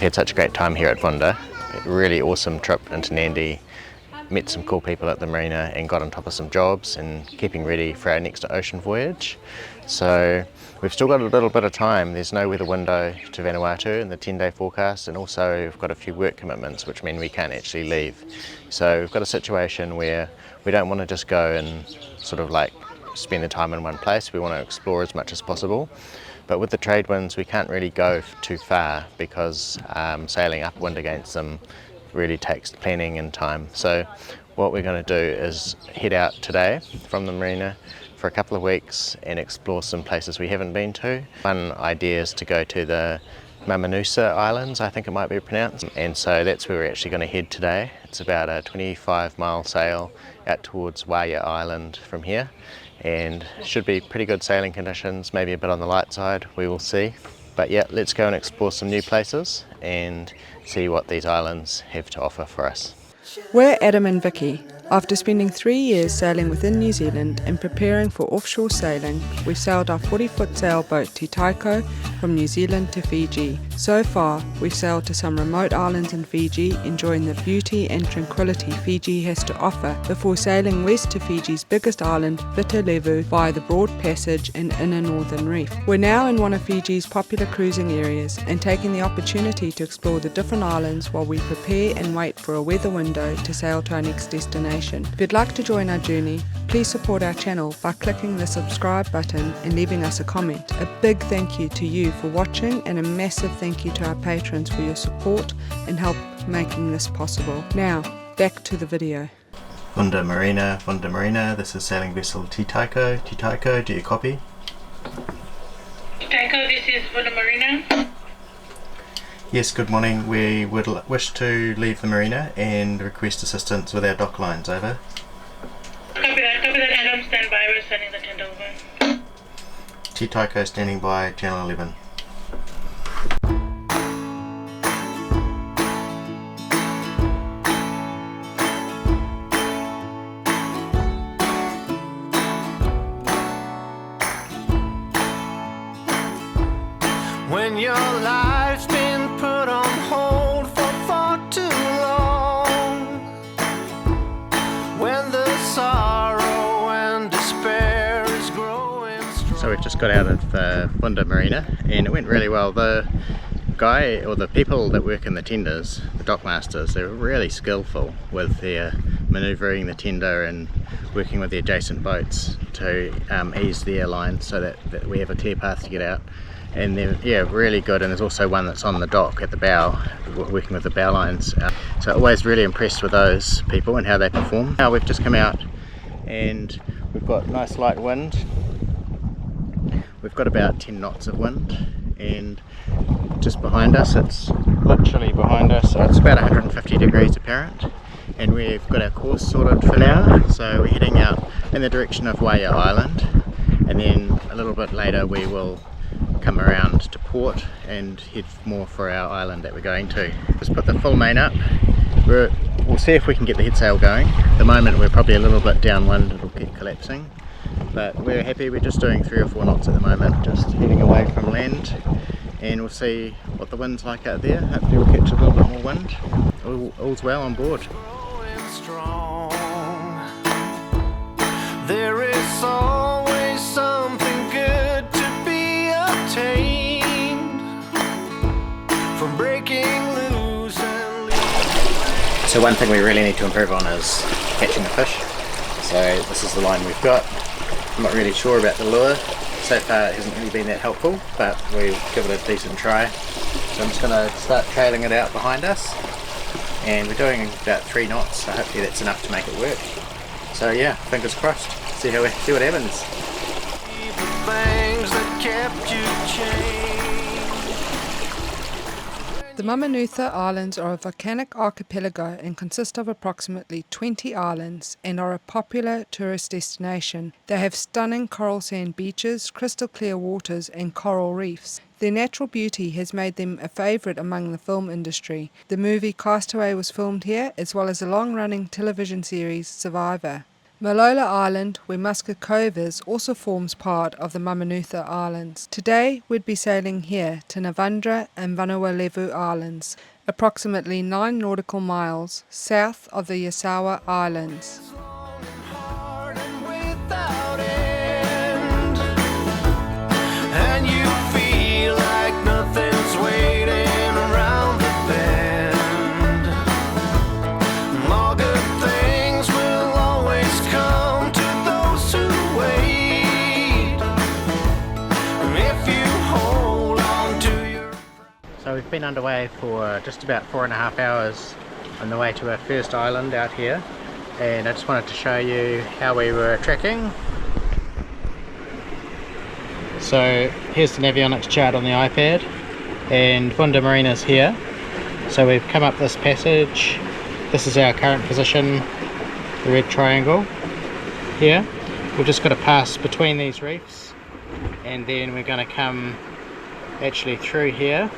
Had such a great time here at Vunda. Really awesome trip into Nandi. Met some cool people at the marina and got on top of some jobs and keeping ready for our next ocean voyage. So we've still got a little bit of time. There's no weather window to Vanuatu in the 10-day forecast, and also we've got a few work commitments which mean we can't actually leave. So we've got a situation where we don't want to just go and sort of like spend the time in one place. We want to explore as much as possible. But with the trade winds we can't really go too far because sailing upwind against them really takes planning and time. So what we're going to do is head out today from the marina for a couple of weeks and explore some places we haven't been to. One idea is to go to the Mamanuca Islands, I think it might be pronounced, and so that's where we're actually going to head today. It's about a 25-mile sail out towards Waya Island from here, and should be pretty good sailing conditions, maybe a bit on the light side, we will see. But yeah, let's go and explore some new places and see what these islands have to offer for us. We're Adam and Vicky. After spending 3 years sailing within New Zealand and preparing for offshore sailing, we've sailed our 40-foot sailboat Te Tāiko from New Zealand to Fiji. So far, we've sailed to some remote islands in Fiji, enjoying the beauty and tranquility Fiji has to offer, before sailing west to Fiji's biggest island, Vitalevu, via the Broad Passage and inner northern reef. We're now in one of Fiji's popular cruising areas and taking the opportunity to explore the different islands while we prepare and wait for a weather window to sail to our next destination. If you'd like to join our journey, please support our channel by clicking the subscribe button and leaving us a comment. A big thank you to you for watching, and a massive thank you to our patrons for your support and help making this possible. Now, back to the video. Vunda Marina, this is sailing vessel Te Tāiko. Te Tāiko, do you copy? Te Tāiko, this is Vunda Marina. Yes, good morning. We would wish to leave the marina and request assistance with our dock lines, over. Copy that, Adam, stand by, we're sending the tender over. Te Tāiko standing by, channel 11. When your life's been put on hold for far too long, when the sorrow and despair is growing strong. So we've just got out of Vunda Marina and it went really well. The guy, or the people that work in the tenders, the dockmasters, they're really skillful with their manoeuvring the tender and working with the adjacent boats to ease the airline so that we have a clear path to get out. And they're really good, and there's also one that's on the dock at the bow, working with the bow lines. So always really impressed with those people and how they perform. Now we've just come out and we've got nice light wind. We've got about 10 knots of wind, and just behind us, it's literally behind us, so it's about 150 degrees apparent. And we've got our course sorted for now, so we're heading out in the direction of Waya Island, and then a little bit later we will come around to port and head more for our island that we're going to. Just put the full main up. We'll see if we can get the head sail going. At the moment we're probably a little bit downwind, it'll keep collapsing, but we're happy. We're just doing 3 or 4 knots at the moment, just heading away from land, and we'll see what the wind's like out there. Hopefully we'll catch a little bit more wind. All's well on board. There is always something good to be obtained from breaking loose and leaving. So one thing we really need to improve on is catching the fish. So this is the line we've got. I'm not really sure about the lure. So far it hasn't really been that helpful, but we'll give it a decent try. So I'm just going to start trailing it out behind us, and we're doing about 3 knots, so hopefully that's enough to make it work. So yeah, fingers crossed. See what happens. The Mamanuca Islands are a volcanic archipelago and consist of approximately 20 islands and are a popular tourist destination. They have stunning coral sand beaches, crystal clear waters and coral reefs. Their natural beauty has made them a favourite among the film industry. The movie Castaway was filmed here, as well as the long-running television series Survivor. Malola Island, where Muscat Cove is, also forms part of the Mamanuca Islands. Today we'd be sailing here to Navadra and Vanuatu Islands, approximately 9 nautical miles south of the Yasawa Islands. And you feel like nothing's waiting around the bend. All good things will always come to those who wait. If you hold on to your... So we've been underway for just about 4.5 hours on the way to our first island out here, and I just wanted to show you how we were trekking. So here's the navionics chart on the iPad, and Funda Marina's here. So we've come up this passage. This is our current position, the red triangle here. We've just got to pass between these reefs, and then we're going to come actually through here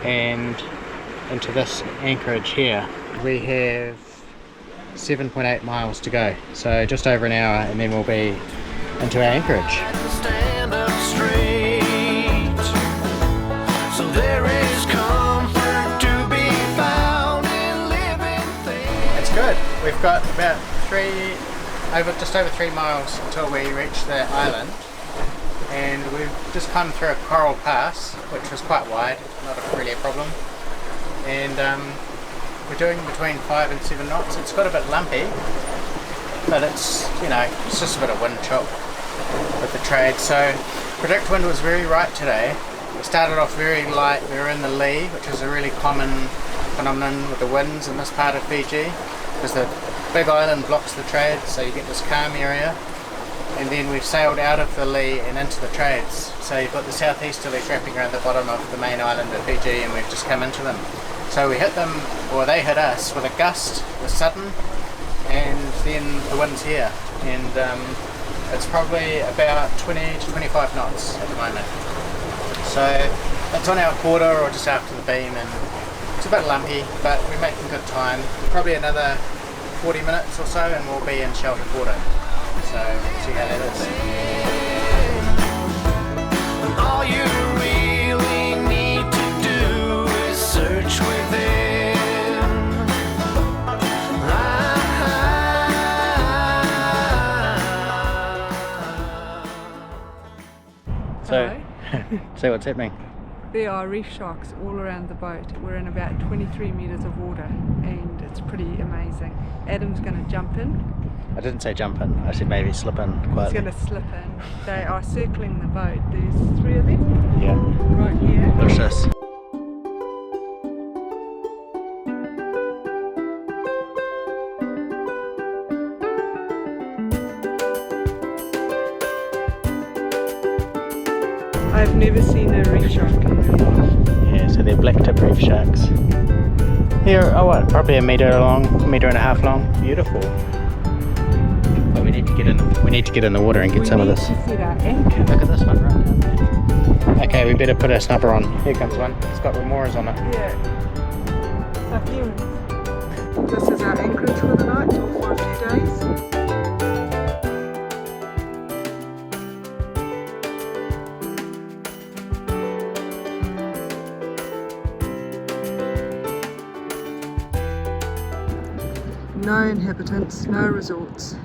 and into this anchorage here. We have 7.8 miles to go, so just over an hour, and then we'll be into our anchorage. Stand up straight. So there is comfort to be found in living things. It's good. We've got about just over 3 miles until we reach the island, and we've just come through a coral pass, which was quite wide, not really a problem, and we're doing between 5 and 7 knots. It's got a bit lumpy, but it's, you know, it's just a bit of wind chop with the trade. So predict wind was very right today. We started off very light. We were in the lee, which is a really common phenomenon with the winds in this part of Fiji, because the big island blocks the trade, so you get this calm area. And then we've sailed out of the lee and into the trades. So you've got the southeasterlies wrapping around the bottom of the main island of Fiji, and we've just come into them. So we hit them, or they hit us, with a gust, was sudden, and then the wind's here. And it's probably about 20 to 25 knots at the moment. So it's on our quarter or just after the beam, and it's a bit lumpy, but we're making good time. Probably another 40 minutes or so and we'll be in sheltered water. So see how that is. All you really need to do is search within. So what's happening? There are reef sharks all around the boat. We're in about 23 metres of water, and it's pretty amazing. Adam's going to jump in. I didn't say jump in, I said maybe slip in quietly. He's going to slip in. They are circling the boat. There's 3 of them. Yeah. Right here. Watch this. I've never seen a reef shark in real life. Yeah, so they're black tip reef sharks. Here, oh what, probably a metre long, 1.5 metres long. Beautiful. But we need to get in the water and get some of this. We need to set our anchor. Look at this one right down there. Okay, we better put our snapper on. Here comes one. It's got remoras on it. Yeah. Up here. This is our anchorage for the night, or for a few days. No inhabitants, no resorts,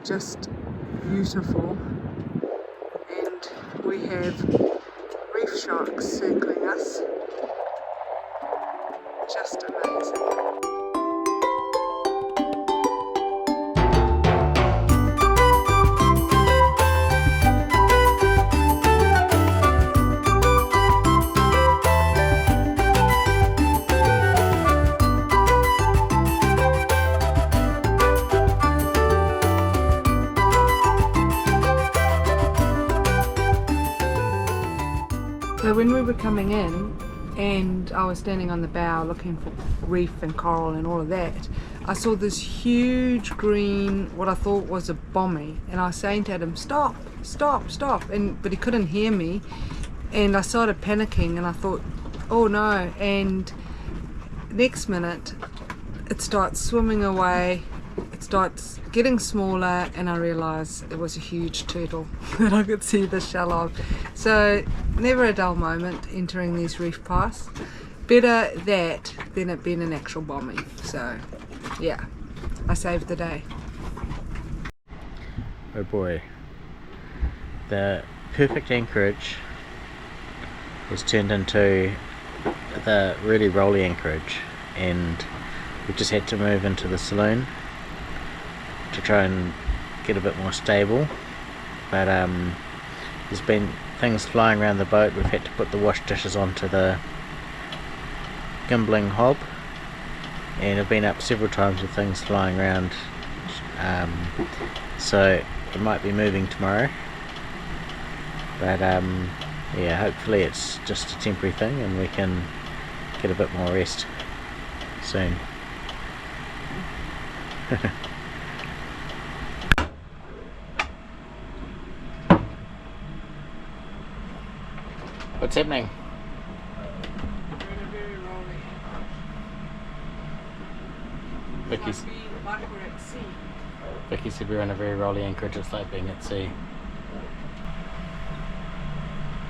just beautiful, and we have reef sharks circling us, just amazing. So when we were coming in and I was standing on the bow looking for reef and coral and all of that, I saw this huge green, what I thought was a bommy, and I was saying to Adam, stop, stop, stop, but he couldn't hear me, and I started panicking and I thought, oh no, and next minute it starts swimming away it starts getting smaller and I realise it was a huge turtle that I could see the shell of. So never a dull moment entering these reef paths. Better that than it being an actual bombing. So yeah, I saved the day. Oh boy, the perfect anchorage was turned into the really rolly anchorage, and we just had to move into the saloon to try and get a bit more stable. But there's been things flying around the boat. We've had to put the wash dishes onto the gimbling hob, and I've been up several times with things flying around, so it might be moving tomorrow, but yeah, hopefully it's just a temporary thing and we can get a bit more rest soon. What's happening? Very rolly. Vicky's, like we're at sea. Vicky said we're on a very rolly anchorage. It's like being at sea.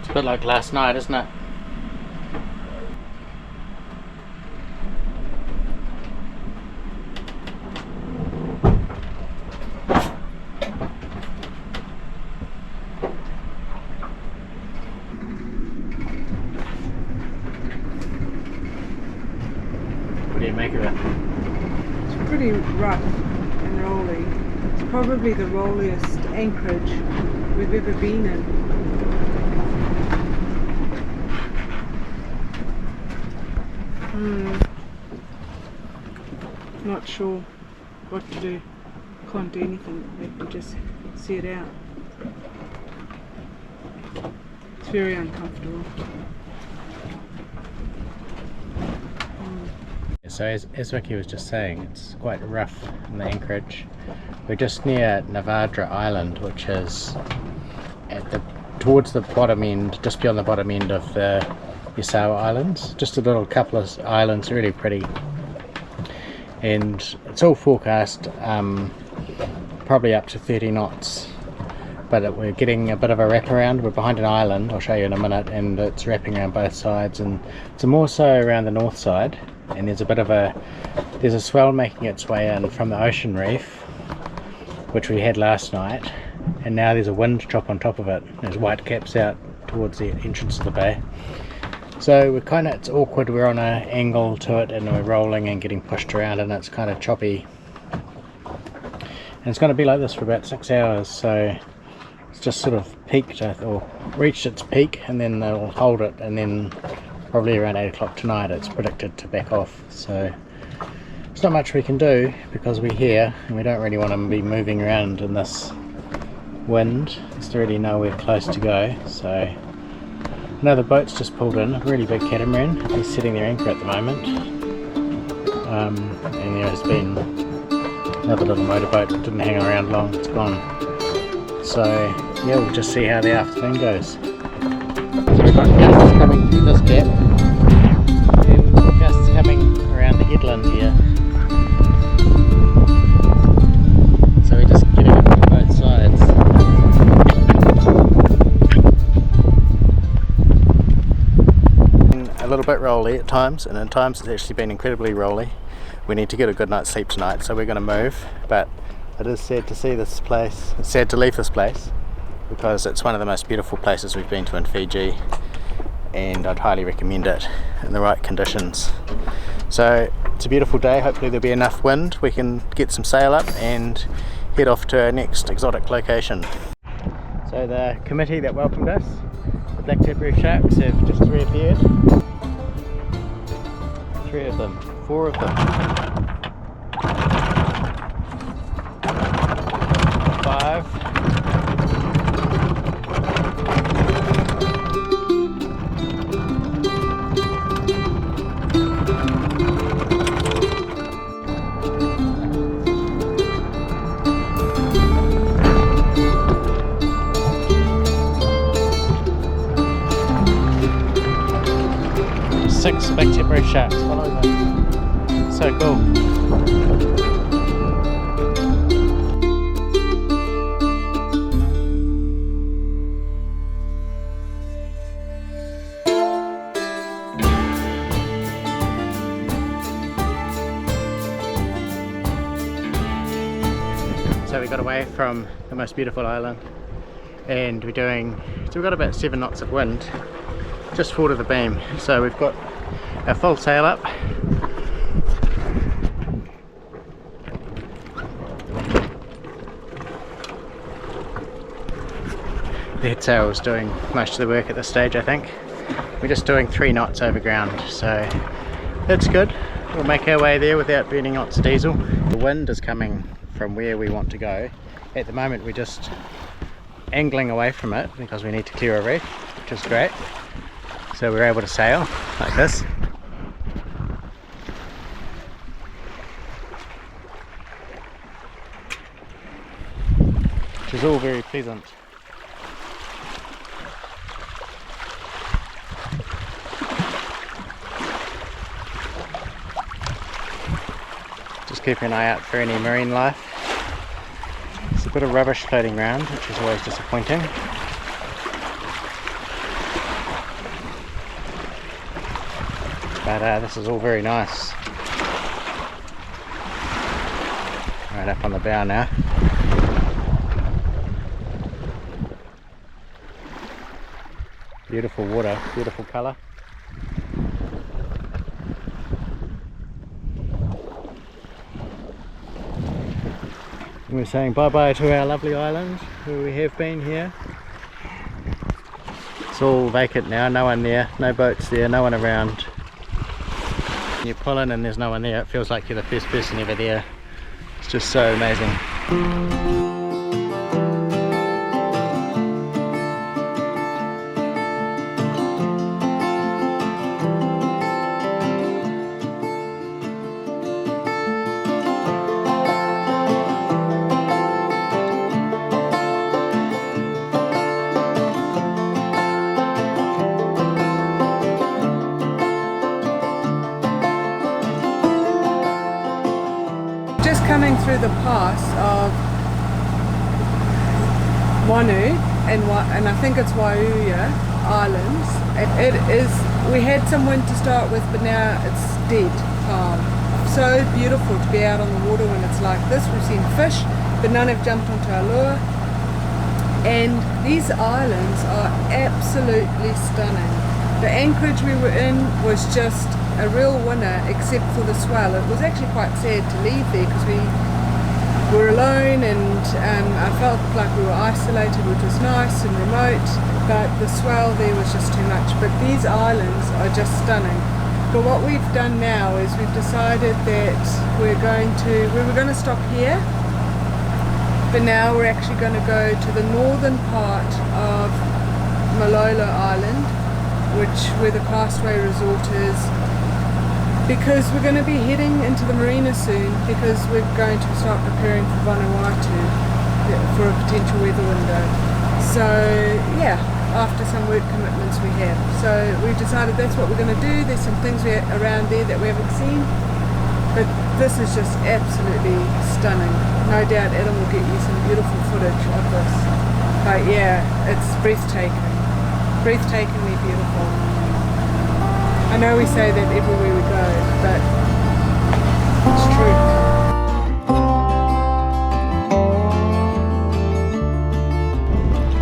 It's a bit like last night, isn't it? What do you make of it? It's pretty rough and rolly. It's probably the rolliest anchorage we've ever been in. Not sure what to do. Can't do anything. We have to just see it out. It's very uncomfortable. So as Vicky was just saying, it's quite rough in the anchorage. We're just near Navadra Island, which is at towards the bottom end, just beyond the bottom end of the Castaway Islands. Just a little couple of islands, really pretty. And it's all forecast probably up to 30 knots. But we're getting a bit of a wraparound. We're behind an island, I'll show you in a minute, and it's wrapping around both sides. And it's more so around the north side. And there's a swell making its way in from the ocean reef, which we had last night, and now there's a wind chop on top of it. There's white caps out towards the entrance of the bay, so it's awkward. We're on an angle to it and we're rolling and getting pushed around, and it's kind of choppy, and it's going to be like this for about 6 hours. So it's just sort of peaked or reached its peak, and then they'll hold it, and then probably around 8 o'clock tonight it's predicted to back off. So there's not much we can do because we're here and we don't really want to be moving around in this wind. There's really nowhere close to go. So another boat's just pulled in, a really big catamaran. He's setting their anchor at the moment, and there has been another little motorboat that didn't hang around long. It's gone. So yeah, we'll just see how the afternoon goes. So we've got gusts coming through this gap, and gusts coming around the headland here. So we're just getting it from both sides. A little bit rolly at times, and at times it's actually been incredibly rolly. We need to get a good night's sleep tonight, so we're going to move. But it is sad to see this place. It's sad to leave this place, because it's one of the most beautiful places we've been to in Fiji, and I'd highly recommend it in the right conditions. So it's a beautiful day. Hopefully there'll be enough wind, we can get some sail up and head off to our next exotic location. So the committee that welcomed us, the black-tip reef sharks, have just reappeared. 3 of them, 4 of them, 5. Six big tip reef sharks, follow them. So cool. so we got away from the most beautiful island, and we've got about 7 knots of wind just forward of the beam, so we've got our full sail up. The head sail is doing most of the work at this stage, I think. We're just doing 3 knots over ground, so that's good. We'll make our way there without burning lots of diesel. The wind is coming from where we want to go. At the moment we're just angling away from it because we need to clear a reef, which is great. So we're able to sail like this. Which is all very pleasant. Keeping an eye out for any marine life. There's a bit of rubbish floating around, which is always disappointing. But this is all very nice. Right up on the bow now. Beautiful water, beautiful colour. We're saying bye-bye to our lovely island where we have been here. It's all vacant now, no one there, no boats there, no one around. When you pull in and there's no one there, it feels like you're the first person ever there. It's just so amazing. Coming through the pass of Manu and I think it's Waiuia Islands. It is, we had some wind to start with, but now it's dead calm. So beautiful to be out on the water when it's like this. We've seen fish, but none have jumped onto our lure. And these islands are absolutely stunning. The anchorage we were in was just a real winner, except for the swell. It was actually quite sad to leave there because we were alone, and I felt like we were isolated, which was nice and remote, but the swell there was just too much. But these islands are just stunning. But what we've done now is we've decided that we were going to stop here, but now we're actually going to go to the northern part of Malola Island, where the Castaway resort is, because we're going to be heading into the marina soon, because we're going to start preparing for Vanuatu for a potential weather window. So yeah, after some work commitments we have. So we've decided that's what we're going to do. There's some things around there that we haven't seen, but this is just absolutely stunning. No doubt Adam will get you some beautiful footage of this. But yeah, it's breathtakingly beautiful. I know we say that everywhere we go, but it's true.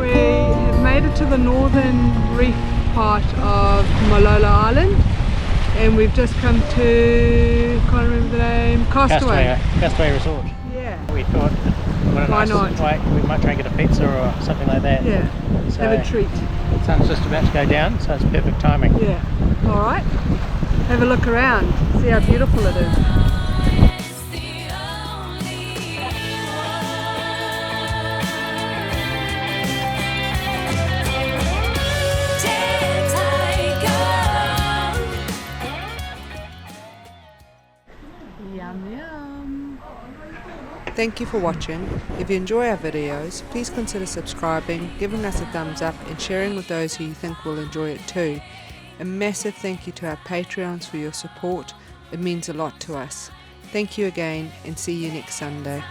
We have made it to the northern reef part of Malola Island, and we've just come to, can't remember the name, Castaway. Castaway Resort. Yeah. We thought, Why not? We might try and get a pizza or something like that. Yeah, so have a treat. The sun's just about to go down, so it's perfect timing. Yeah. Alright, have a look around, see how beautiful it is. Yum yum. Thank you for watching. If you enjoy our videos, please consider subscribing, giving us a thumbs up and sharing with those who you think will enjoy it too. A massive thank you to our Patreons for your support. It means a lot to us. Thank you again, and see you next Sunday.